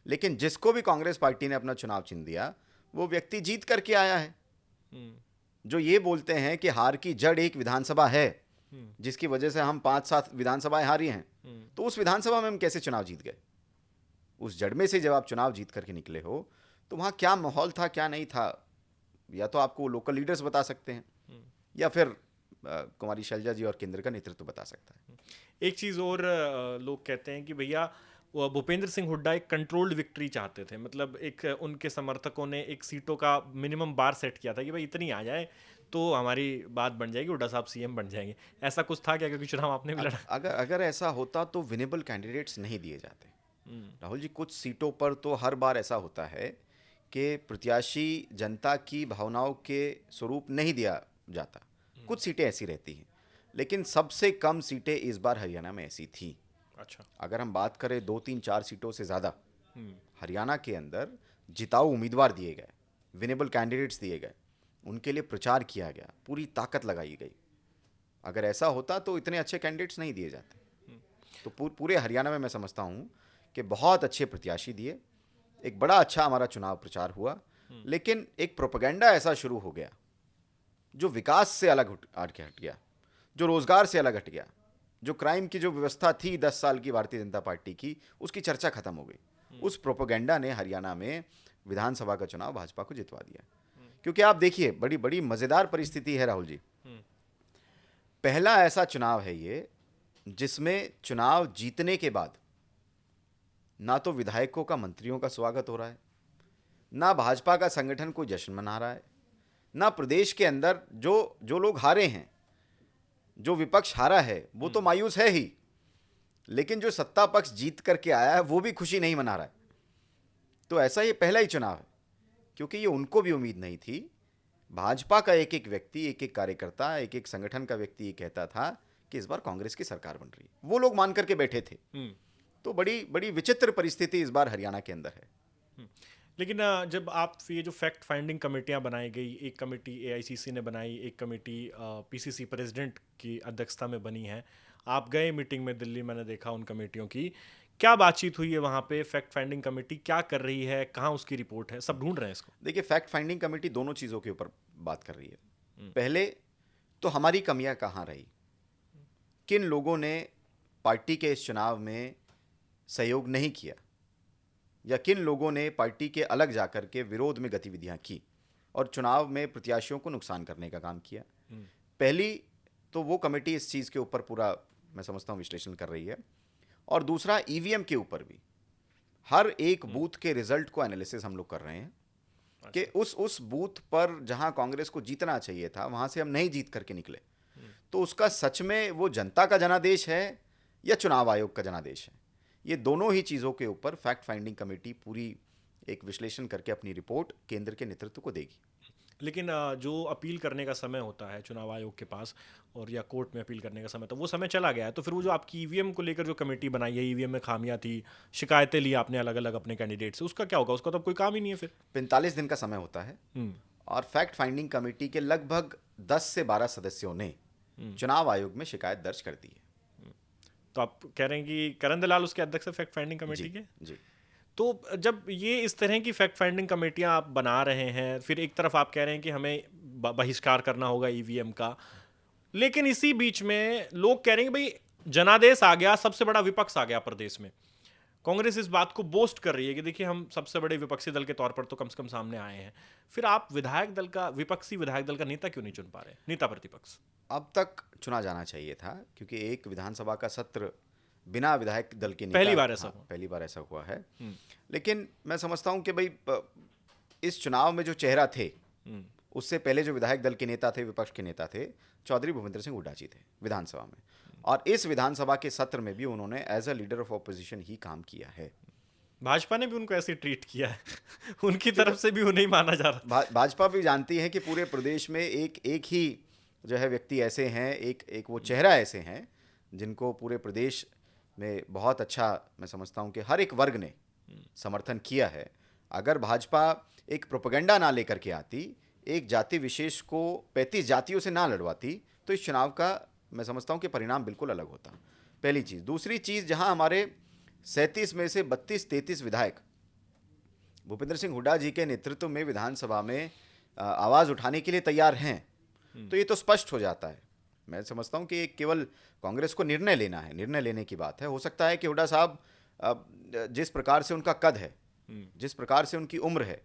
लेकिन जिसको भी कांग्रेस पार्टी ने अपना चुनाव चिन्ह दिया, वो व्यक्ति जीत करके आया है। जो ये बोलते हैं कि हार की जड़ एक विधानसभा है, जिसकी वजह से हम 5-7 विधानसभाएं हारी हैं, तो उस विधानसभा में हम कैसे चुनाव जीत गए? उस जड़ में से जब आप चुनाव जीत करके निकले हो, तो वहाँ क्या माहौल था, क्या नहीं था, या तो आपको लोकल लीडर्स बता सकते हैं या फिर कुमारी शैलजा जी और केंद्र का नेतृत्व बता सकता है। एक चीज़ और लोग कहते हैं कि भैया वो भूपेंद्र सिंह हुड्डा एक कंट्रोल्ड विक्ट्री चाहते थे, मतलब एक उनके समर्थकों ने एक सीटों का मिनिमम बार सेट किया था कि भाई इतनी आ जाए तो हमारी बात बन जाएगी, हुड्डा साहब सीएम बन जाएंगे। ऐसा कुछ था क्या? क्योंकि चुनाव आपने भी लड़ा। अगर अगर ऐसा होता तो विनेबल कैंडिडेट्स नहीं दिए जाते राहुल जी। कुछ सीटों पर तो हर बार ऐसा होता है कि प्रत्याशी जनता की भावनाओं के स्वरूप नहीं दिया जाता। कुछ सीटें ऐसी रहती हैं, लेकिन सबसे कम सीटें इस बार हरियाणा में ऐसी थी। अच्छा। अगर हम बात करें 2-3-4 सीटों से ज़्यादा हरियाणा के अंदर जिताऊ उम्मीदवार दिए गए, विनेबल कैंडिडेट्स दिए गए, उनके लिए प्रचार किया गया, पूरी ताकत लगाई गई। अगर ऐसा होता तो इतने अच्छे कैंडिडेट्स नहीं दिए जाते। तो पूरे हरियाणा में मैं समझता हूँ कि बहुत अच्छे प्रत्याशी दिए, एक बड़ा अच्छा हमारा चुनाव प्रचार हुआ। लेकिन एक प्रोपेगेंडा ऐसा शुरू हो गया जो विकास से अलग हट गया, जो रोजगार से अलग हट गया, जो क्राइम की जो व्यवस्था थी 10 साल की भारतीय जनता पार्टी की, उसकी चर्चा खत्म हो गई। उस प्रोपेगेंडा ने हरियाणा में विधानसभा का चुनाव भाजपा को जितवा दिया। क्योंकि आप देखिए, बड़ी बड़ी मजेदार परिस्थिति है राहुल जी। पहला ऐसा चुनाव है ये जिसमें चुनाव जीतने के बाद ना तो विधायकों का, मंत्रियों का स्वागत हो रहा है, ना भाजपा का संगठन कोई जश्न मना रहा है, ना प्रदेश के अंदर जो लोग हारे हैं, जो विपक्ष हारा है वो तो मायूस है ही, लेकिन जो सत्ता पक्ष जीत करके आया है वो भी खुशी नहीं मना रहा है। तो ऐसा ये पहला ही चुनाव है, क्योंकि ये उनको भी उम्मीद नहीं थी। भाजपा का एक एक व्यक्ति, एक एक कार्यकर्ता, एक एक संगठन का व्यक्ति ये कहता था कि इस बार कांग्रेस की सरकार बन रही है, वो लोग मान करके बैठे थे। तो बड़ी बड़ी विचित्र परिस्थिति इस बार हरियाणा के अंदर है। लेकिन जब आप ये जो फैक्ट फाइंडिंग कमेटियां बनाई गई, एक कमेटी एआईसीसी ने बनाई, एक कमेटी पीसीसी प्रेसिडेंट की अध्यक्षता में बनी है, आप गए मीटिंग में दिल्ली, मैंने देखा उन कमेटियों की, क्या बातचीत हुई है वहाँ पे? फैक्ट फाइंडिंग कमेटी क्या कर रही है, कहाँ उसकी रिपोर्ट है, सब ढूंढ रहे हैं इसको। देखिए, फैक्ट फाइंडिंग कमेटी दोनों चीज़ों के ऊपर बात कर रही है। पहले तो हमारी कमियां कहाँ रही, किन लोगों ने पार्टी के इस चुनाव में सहयोग नहीं किया, या किन लोगों ने पार्टी के अलग जाकर के विरोध में गतिविधियां की और चुनाव में प्रत्याशियों को नुकसान करने का काम किया। पहली तो वो कमेटी इस चीज़ के ऊपर पूरा, मैं समझता हूँ, विश्लेषण कर रही है। और दूसरा, ईवीएम के ऊपर भी हर एक बूथ के रिजल्ट को एनालिसिस हम लोग कर रहे हैं कि उस बूथ पर जहां कांग्रेस को जीतना चाहिए था वहां से हम नहीं जीत करके निकले, तो उसका सच में वो जनता का जनादेश है या चुनाव आयोग का जनादेश है। ये दोनों ही चीज़ों के ऊपर फैक्ट फाइंडिंग कमेटी पूरी एक विश्लेषण करके अपनी रिपोर्ट केंद्र के नेतृत्व को देगी। लेकिन जो अपील करने का समय होता है चुनाव आयोग के पास और या कोर्ट में अपील करने का समय, तो वो समय चला गया है। तो फिर वो जो आपकी ईवीएम को लेकर जो कमेटी बनाई है, ईवीएम में खामियां थी, शिकायतें ली आपने अलग अलग अपने कैंडिडेट से, उसका क्या होगा? उसका तो अब कोई काम ही नहीं है फिर। 45 दिन का समय होता है हम्म। और फैक्ट फाइंडिंग कमेटी के लगभग 10 से 12 सदस्यों ने चुनाव आयोग में शिकायत दर्ज कर दी है। तो आप कह रहे हैं कि करण दलाल उसके अध्यक्ष है फैक्ट फाइंडिंग कमेटी जी के? जी। तो जब ये इस तरह की फैक्ट फाइंडिंग कमेटियां आप बना रहे हैं, फिर एक तरफ आप कह रहे हैं कि हमें बहिष्कार करना होगा ईवीएम का, लेकिन इसी बीच में लोग कह रहे हैं कि भाई जनादेश आ गया, सबसे बड़ा विपक्ष आ गया प्रदेश में। कांग्रेस इस बात को बोस्ट कर रही है कि देखिए हम सबसे बड़े विपक्षी दल के तौर पर तो कम से कम सामने आए हैं। फिर आप विधायक दल का, विपक्षी विधायक दल का नेता क्यों नहीं चुन पा रहे, नेता प्रतिपक्ष? अब तक चुना जाना चाहिए था, क्योंकि एक विधानसभा का सत्र बिना विधायक दल के नेता, पहली बार ऐसा हुआ। पहली बार ऐसा हुआ है। लेकिन मैं समझता हूं कि भाई इस चुनाव में जो चेहरा थे, उससे पहले जो विधायक दल के नेता थे, विपक्ष के नेता थे, चौधरी भूपेंद्र सिंह हुड्डा जी थे विधानसभा में, और इस विधानसभा के सत्र में भी उन्होंने as a leader of opposition ही काम किया है। भाजपा ने भी उनको ऐसे ट्रीट किया है उनकी तरफ से भी उन्हें माना जा रहा। भाजपा भी जानती है कि पूरे प्रदेश में एक ही जो है व्यक्ति ऐसे हैं, एक वो चेहरा ऐसे हैं जिनको पूरे प्रदेश में बहुत अच्छा, मैं समझता हूं कि हर एक वर्ग ने समर्थन किया है। अगर भाजपा एक प्रोपेगेंडा ना लेकर के आती, एक जाति विशेष को 35 जातियों से ना लड़वाती, तो इस चुनाव का मैं समझता हूं कि परिणाम बिल्कुल अलग होता। पहली चीज़। दूसरी चीज़, जहां हमारे 37 में से 32-33 विधायक भूपेंद्र सिंह हुड्डा जी के नेतृत्व में विधानसभा में आवाज़ उठाने के लिए तैयार हैं, तो ये तो स्पष्ट हो जाता है। मैं समझता हूं कि केवल कांग्रेस को निर्णय लेना है, निर्णय लेने की बात है। हो सकता है कि हुड्डा साहब जिस प्रकार से उनका कद है, जिस प्रकार से उनकी उम्र है,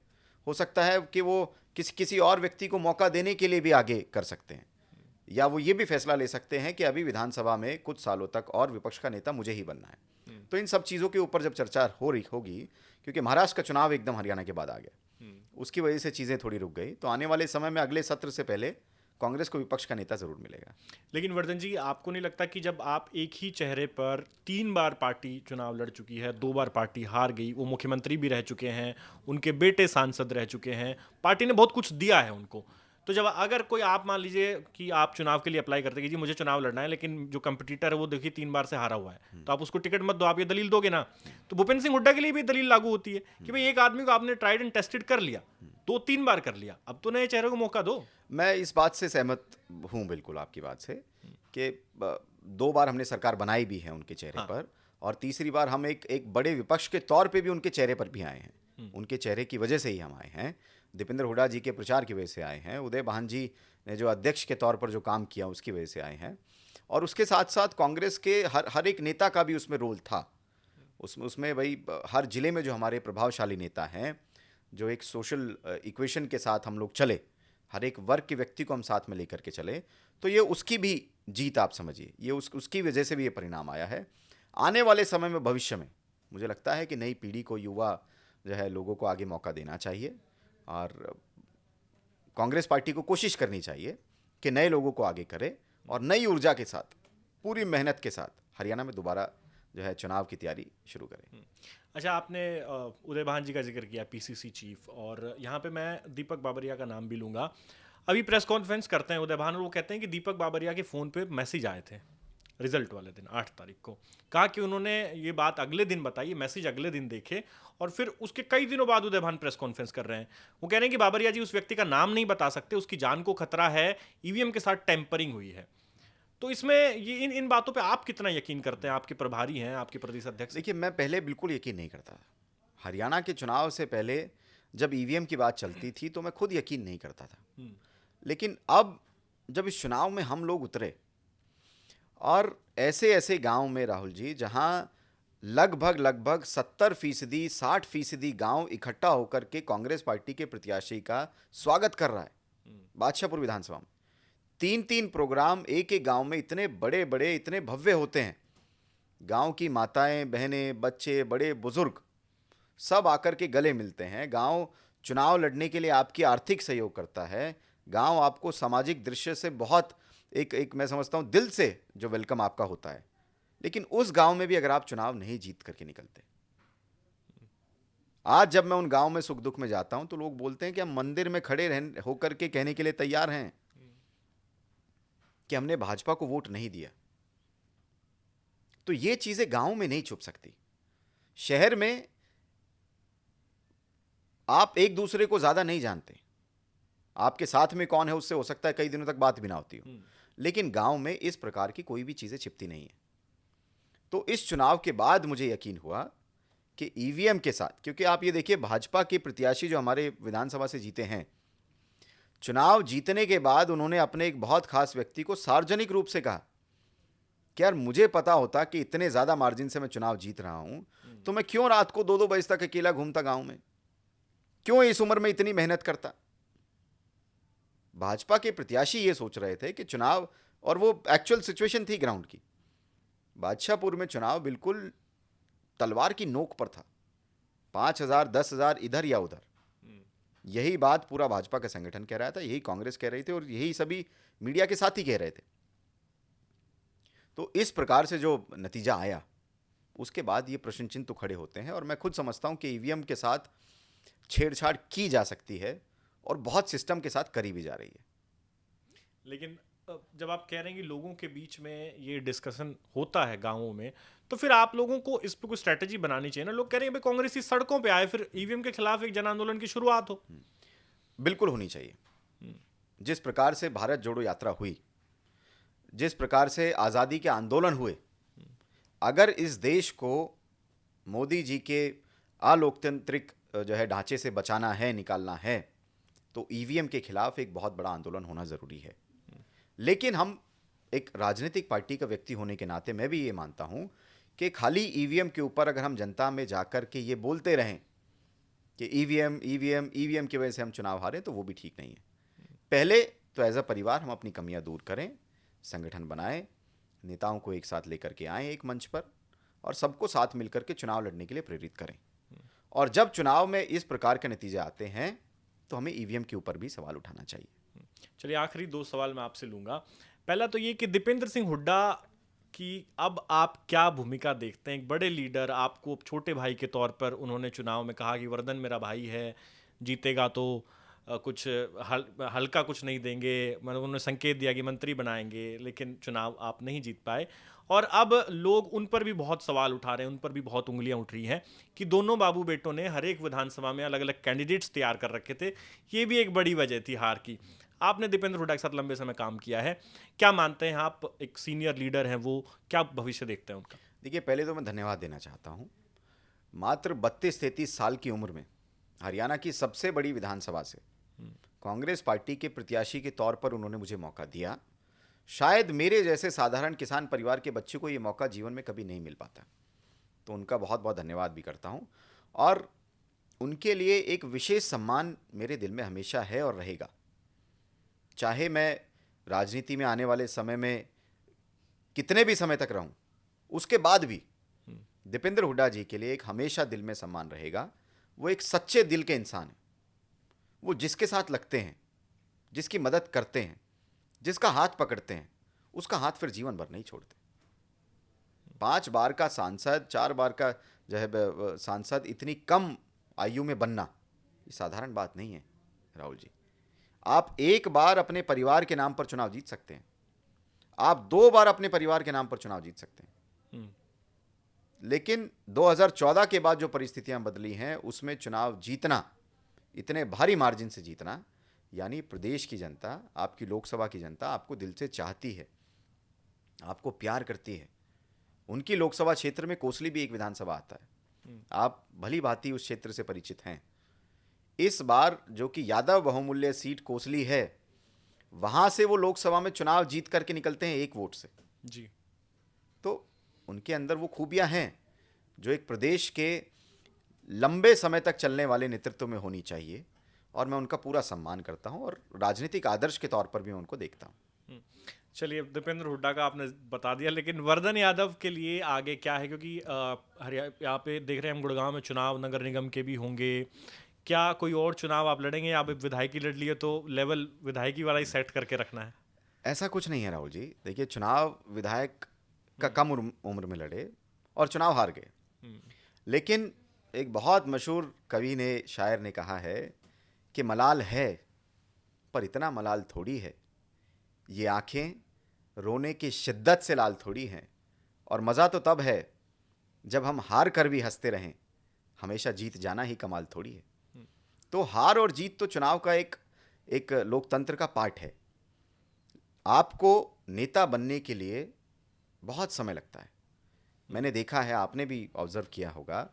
हो सकता है कि वो किसी और व्यक्ति को मौका देने के लिए भी आगे कर सकते हैं, या वो ये भी फैसला ले सकते हैं कि अभी विधानसभा में कुछ सालों तक और विपक्ष का नेता मुझे ही बनना है। तो इन सब चीज़ों के ऊपर जब चर्चा हो रही होगी, क्योंकि महाराष्ट्र का चुनाव एकदम हरियाणा के बाद आ गया, उसकी वजह से चीज़ें थोड़ी रुक गई, तो आने वाले समय में अगले सत्र से पहले कांग्रेस को विपक्ष का नेता जरूर मिलेगा। लेकिन वर्धन जी, आपको नहीं लगता कि जब आप एक ही चेहरे पर 3 बार पार्टी चुनाव लड़ चुकी है, 2 बार पार्टी हार गई, वो मुख्यमंत्री भी रह चुके हैं, उनके बेटे सांसद रह चुके हैं, पार्टी ने बहुत कुछ दिया है उनको, तो जब अगर कोई, आप मान लीजिए कि आप चुनाव के लिए अप्लाई करते कि जी मुझे चुनाव लड़ना है, लेकिन जो कंपटीटर है वो देखिए 3 बार से हारा हुआ है, तो आप उसको टिकट मत दो, आप ये दलील दोगे ना? तो भूपेंद्र सिंह हुड्डा के लिए भी दलील लागू होती है कि भाई एक आदमी को आपने ट्राइड एंड टेस्टेड कर लिया, 2-3 बार कर लिया, अब तो नए चेहरे को मौका दो। मैं इस बात से सहमत हूं बिल्कुल आपकी बात से, कि 2 बार हमने सरकार बनाई भी है उनके चेहरे पर, और तीसरी बार हम एक बड़े विपक्ष के तौर पे भी उनके चेहरे पर भी आए हैं। उनके चेहरे की वजह से ही हम आए हैं, दीपेंद्र हुड्डा जी के प्रचार की वजह से आए हैं, उदय भान जी ने जो अध्यक्ष के तौर पर जो काम किया उसकी वजह से आए हैं, और उसके साथ साथ कांग्रेस के हर एक नेता का भी उसमें रोल था। उसमें भाई हर जिले में जो हमारे प्रभावशाली नेता हैं, जो एक सोशल इक्वेशन के साथ हम लोग चले, हर एक वर्ग के व्यक्ति को हम साथ में लेकर के चले, तो ये उसकी भी जीत आप समझिए, ये उसकी वजह से भी ये परिणाम आया है। आने वाले समय में, भविष्य में, मुझे लगता है कि नई पीढ़ी को, युवा जो है, लोगों को आगे मौका देना चाहिए, और कांग्रेस पार्टी को कोशिश करनी चाहिए कि नए लोगों को आगे करे, और नई ऊर्जा के साथ, पूरी मेहनत के साथ हरियाणा में दोबारा जो है चुनाव की तैयारी शुरू करें। अच्छा, आपने उदय भान जी का जिक्र किया, पीसीसी चीफ, और यहाँ पे मैं दीपक बाबरिया का नाम भी लूँगा। अभी प्रेस कॉन्फ्रेंस करते हैं उदय भान, और वो कहते हैं कि दीपक बाबरिया के फ़ोन पे मैसेज आए थे रिजल्ट वाले दिन 8 तारीख को, कहा कि उन्होंने ये बात अगले दिन बताई, मैसेज अगले दिन देखे, और फिर उसके कई दिनों बाद उदय भान प्रेस कॉन्फ्रेंस कर रहे हैं। वो कह रहे हैं कि बाबरिया जी उस व्यक्ति का नाम नहीं बता सकते, उसकी जान को खतरा है, ईवीएम के साथ टेम्परिंग हुई है। तो इसमें ये इन बातों पे आप कितना यकीन करते हैं? आपके प्रभारी हैं, आपके प्रदेश अध्यक्ष। देखिए, मैं पहले बिल्कुल यकीन नहीं करता। हरियाणा के चुनाव से पहले जब ईवीएम की बात चलती थी तो मैं खुद यकीन नहीं करता था, लेकिन अब जब इस चुनाव में हम लोग उतरे, और ऐसे ऐसे गांव में, राहुल जी, जहां लगभग 70%, 60% गांव इकट्ठा होकर के कांग्रेस पार्टी के प्रत्याशी का स्वागत कर रहा है बादशाहपुर विधानसभा में। 3-3 प्रोग्राम एक एक गांव में, इतने बड़े बड़े, इतने भव्य होते हैं। गांव की माताएं, बहनें, बच्चे, बड़े बुजुर्ग सब आकर के गले मिलते हैं। गांव चुनाव लड़ने के लिए आपकी आर्थिक सहयोग करता है। गांव आपको सामाजिक दृश्य से बहुत एक मैं समझता हूं दिल से जो वेलकम आपका होता है। लेकिन उस गांव में भी अगर आप चुनाव नहीं जीत करके निकलते, आज जब मैं उन गांव में सुख दुख में जाता हूं तो लोग बोलते हैं कि हम मंदिर में खड़े रह होकर के कहने के लिए तैयार हैं कि हमने भाजपा को वोट नहीं दिया। तो ये चीजें गांव में नहीं छुप सकती। शहर में आप एक दूसरे को ज्यादा नहीं जानते, आपके साथ में कौन है उससे हो सकता है कई दिनों तक बात भी ना होती हो, लेकिन गांव में इस प्रकार की कोई भी चीजें छिपती नहीं है। तो इस चुनाव के बाद मुझे यकीन हुआ कि ईवीएम के साथ, क्योंकि आप ये देखिए भाजपा के प्रत्याशी जो हमारे विधानसभा से जीते हैं, चुनाव जीतने के बाद उन्होंने अपने एक बहुत खास व्यक्ति को सार्वजनिक रूप से कहा कि यार मुझे पता होता कि इतने ज्यादा मार्जिन से मैं चुनाव जीत रहा हूं तो मैं क्यों रात को 2-2 बजे तक अकेला घूमता गांव में, क्यों इस उम्र में इतनी मेहनत करता। भाजपा के प्रत्याशी ये सोच रहे थे कि चुनाव, और वो एक्चुअल सिचुएशन थी ग्राउंड की, बादशाहपुर में चुनाव बिल्कुल तलवार की नोक पर था, 5,000 10,000 इधर या उधर। यही बात पूरा भाजपा का संगठन कह रहा था, यही कांग्रेस कह रही थी और यही सभी मीडिया के साथ ही कह रहे थे। तो इस प्रकार से जो नतीजा आया उसके बाद ये प्रश्न चिन्ह तो खड़े होते हैं, और मैं खुद समझता हूं कि ईवीएम के साथ छेड़छाड़ की जा सकती है और बहुत सिस्टम के साथ करी भी जा रही है। लेकिन जब आप कह रहे हैं कि लोगों के बीच में ये डिस्कशन होता है गांवों में, तो फिर आप लोगों को इस पर कोई स्ट्रेटेजी बनानी चाहिए ना। लोग कह रहे हैं भाई कांग्रेस इस सड़कों पे आए, फिर ईवीएम के खिलाफ एक जन आंदोलन की शुरुआत हो। बिल्कुल होनी चाहिए। जिस प्रकार से भारत जोड़ो यात्रा हुई, जिस प्रकार से आज़ादी के आंदोलन हुए, अगर इस देश को मोदी जी के अलोकतांत्रिक जो है ढांचे से बचाना है, निकालना है, तो ईवीएम के खिलाफ एक बहुत बड़ा आंदोलन होना ज़रूरी है। लेकिन हम एक राजनीतिक पार्टी का व्यक्ति होने के नाते मैं भी ये मानता हूं कि खाली ईवीएम के ऊपर अगर हम जनता में जाकर के ये बोलते रहें कि ईवीएम ईवीएम ईवीएम की वजह से हम चुनाव हारे, तो वो भी ठीक नहीं है। पहले तो एज अ परिवार हम अपनी कमियां दूर करें, संगठन बनाएं, नेताओं को एक साथ लेकर के आएं एक मंच पर और सबको साथ मिलकर के चुनाव लड़ने के लिए प्रेरित करें। और जब चुनाव में इस प्रकार के नतीजे आते हैं तो हमें ईवीएम के ऊपर भी सवाल उठाना चाहिए। चलिए, आखिरी 2 सवाल मैं आपसे लूंगा। पहला तो ये कि दीपेंद्र सिंह हुड्डा की अब आप क्या भूमिका देखते हैं? एक बड़े लीडर, आपको छोटे भाई के तौर पर उन्होंने चुनाव में कहा कि वर्धन मेरा भाई है, जीतेगा तो कुछ हल्का कुछ नहीं देंगे, मतलब उन्होंने संकेत दिया कि मंत्री बनाएंगे, लेकिन चुनाव आप नहीं जीत पाए। और अब लोग उन पर भी बहुत सवाल उठा रहे हैं, उन पर भी बहुत उंगलियां उठ रही हैं कि दोनों बाबू बेटों ने हर एक विधानसभा में अलग अलग कैंडिडेट्स तैयार कर रखे थे। ये भी एक बड़ी वजह थी हार की। आपने दीपेंद्र हुड्डा के साथ लंबे समय काम किया है, क्या मानते हैं आप, एक सीनियर लीडर हैं वो, क्या भविष्य देखते हैं उनका? देखिए, पहले तो मैं धन्यवाद देना चाहता हूँ। मात्र 32-33 साल की उम्र में हरियाणा की सबसे बड़ी विधानसभा से कांग्रेस पार्टी के प्रत्याशी के तौर पर उन्होंने मुझे मौका दिया। शायद मेरे जैसे साधारण किसान परिवार के बच्चे को ये मौका जीवन में कभी नहीं मिल पाता, तो उनका बहुत बहुत धन्यवाद भी करता हूँ। और उनके लिए एक विशेष सम्मान मेरे दिल में हमेशा है और रहेगा। चाहे मैं राजनीति में आने वाले समय में कितने भी समय तक रहूं, उसके बाद भी दीपेंद्र हुड्डा जी के लिए एक हमेशा दिल में सम्मान रहेगा। वो एक सच्चे दिल के इंसान हैं। वो जिसके साथ लगते हैं, जिसकी मदद करते हैं, जिसका हाथ पकड़ते हैं, उसका हाथ फिर जीवन भर नहीं छोड़ते। 5 बार का सांसद, 4 बार का जो है सांसद, इतनी कम आयु में बनना ये साधारण बात नहीं है राहुल जी। आप एक बार अपने परिवार के नाम पर चुनाव जीत सकते हैं, आप 2 बार अपने परिवार के नाम पर चुनाव जीत सकते हैं, लेकिन 2014 के बाद जो परिस्थितियां बदली हैं उसमें चुनाव जीतना, इतने भारी मार्जिन से जीतना, यानी प्रदेश की जनता, आपकी लोकसभा की जनता आपको दिल से चाहती है, आपको प्यार करती है। उनकी लोकसभा क्षेत्र में कोसली भी एक विधानसभा आता है, आप भली भांति उस क्षेत्र से परिचित हैं। इस बार जो कि यादव बहुमूल्य सीट कोसली है, वहां से वो लोकसभा में चुनाव जीत करके निकलते हैं 1 वोट से जी। तो उनके अंदर वो खूबियां हैं जो एक प्रदेश के लंबे समय तक चलने वाले नेतृत्व में होनी चाहिए, और मैं उनका पूरा सम्मान करता हूं और राजनीतिक आदर्श के तौर पर भी मैं उनको देखता हूं। चलिए, दीपेंद्र हुड्डा का आपने बता दिया, लेकिन वर्धन यादव के लिए आगे क्या है? क्योंकि यहाँ पे देख रहे हैं हम, गुड़गांव में चुनाव नगर निगम के भी होंगे, क्या कोई और चुनाव आप लड़ेंगे? आप विधायकी लड़ लिए तो लेवल विधायकी वाला ही सेट करके रखना है? ऐसा कुछ नहीं है राहुल जी। देखिए, चुनाव विधायक का कम उम्र में लड़े और चुनाव हार गए, लेकिन एक बहुत मशहूर कवि ने, शायर ने कहा है कि मलाल है पर इतना मलाल थोड़ी है, ये आंखें रोने की शिद्दत से लाल थोड़ी हैं, और मज़ा तो तब है जब हम हार कर भी हंसते रहें, हमेशा जीत जाना ही कमाल थोड़ी है। तो हार और जीत तो चुनाव का एक लोकतंत्र का पार्ट है। आपको नेता बनने के लिए बहुत समय लगता है। मैंने देखा है, आपने भी ऑब्जर्व किया होगा,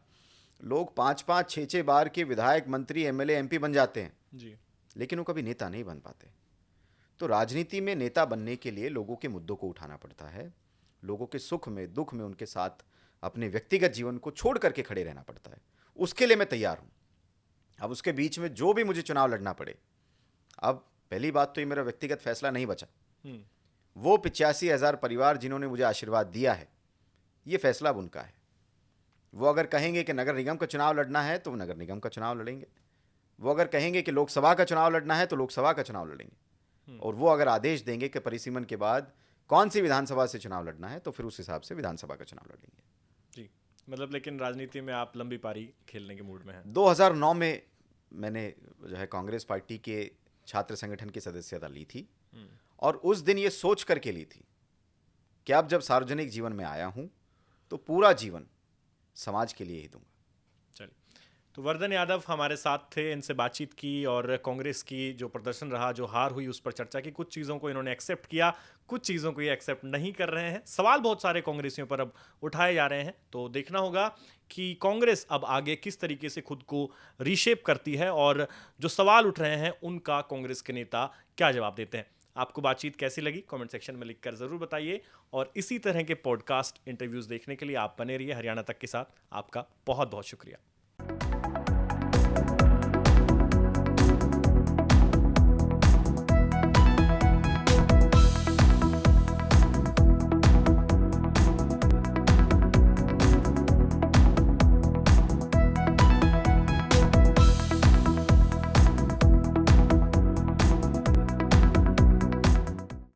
लोग 5-5, 6-6 बार के विधायक, मंत्री, एमएलए, एमपी बन जाते हैं जी। लेकिन वो कभी नेता नहीं बन पाते। तो राजनीति में नेता बनने के लिए लोगों के मुद्दों को उठाना पड़ता है, लोगों के सुख में दुख में उनके साथ अपने व्यक्तिगत जीवन को छोड़ करके खड़े रहना पड़ता है। उसके लिए मैं तैयार हूँ। अब उसके बीच में जो भी मुझे चुनाव लड़ना पड़े, अब पहली बात तो ये मेरा व्यक्तिगत फैसला नहीं बचा, वो 85,000 परिवार जिन्होंने मुझे आशीर्वाद दिया है, ये फैसला अब उनका है। वो अगर कहेंगे कि नगर निगम का चुनाव लड़ना है तो वो नगर निगम का चुनाव लड़ेंगे, वो अगर कहेंगे कि लोकसभा का चुनाव लड़ना है तो लोकसभा का चुनाव लड़ेंगे, और वो अगर आदेश देंगे कि परिसीमन के बाद कौन सी विधानसभा से चुनाव लड़ना है तो फिर उस हिसाब से विधानसभा का चुनाव लड़ेंगे। जी, मतलब लेकिन राजनीति में आप लंबी पारी खेलने के मूड में हैं। 2009 में मैंने जो है कांग्रेस पार्टी के छात्र संगठन की सदस्यता ली थी, और उस दिन ये सोच करके ली थी कि अब जब सार्वजनिक जीवन में आया हूं तो पूरा जीवन समाज के लिए ही दूंगा। चलिए, तो वर्धन यादव हमारे साथ थे, इनसे बातचीत की और कांग्रेस की जो प्रदर्शन रहा, जो हार हुई, उस पर चर्चा की। कुछ चीज़ों को इन्होंने एक्सेप्ट किया, कुछ चीज़ों को ये एक्सेप्ट नहीं कर रहे हैं। सवाल बहुत सारे कांग्रेसियों पर अब उठाए जा रहे हैं, तो देखना होगा कि कांग्रेस अब आगे किस तरीके से खुद को रीशेप करती है और जो सवाल उठ रहे हैं उनका कांग्रेस के नेता क्या जवाब देते हैं। आपको बातचीत कैसी लगी कमेंट सेक्शन में लिखकर ज़रूर बताइए, और इसी तरह के पॉडकास्ट इंटरव्यूज़ देखने के लिए आप बने रहिए हरियाणा तक के साथ। आपका बहुत बहुत शुक्रिया।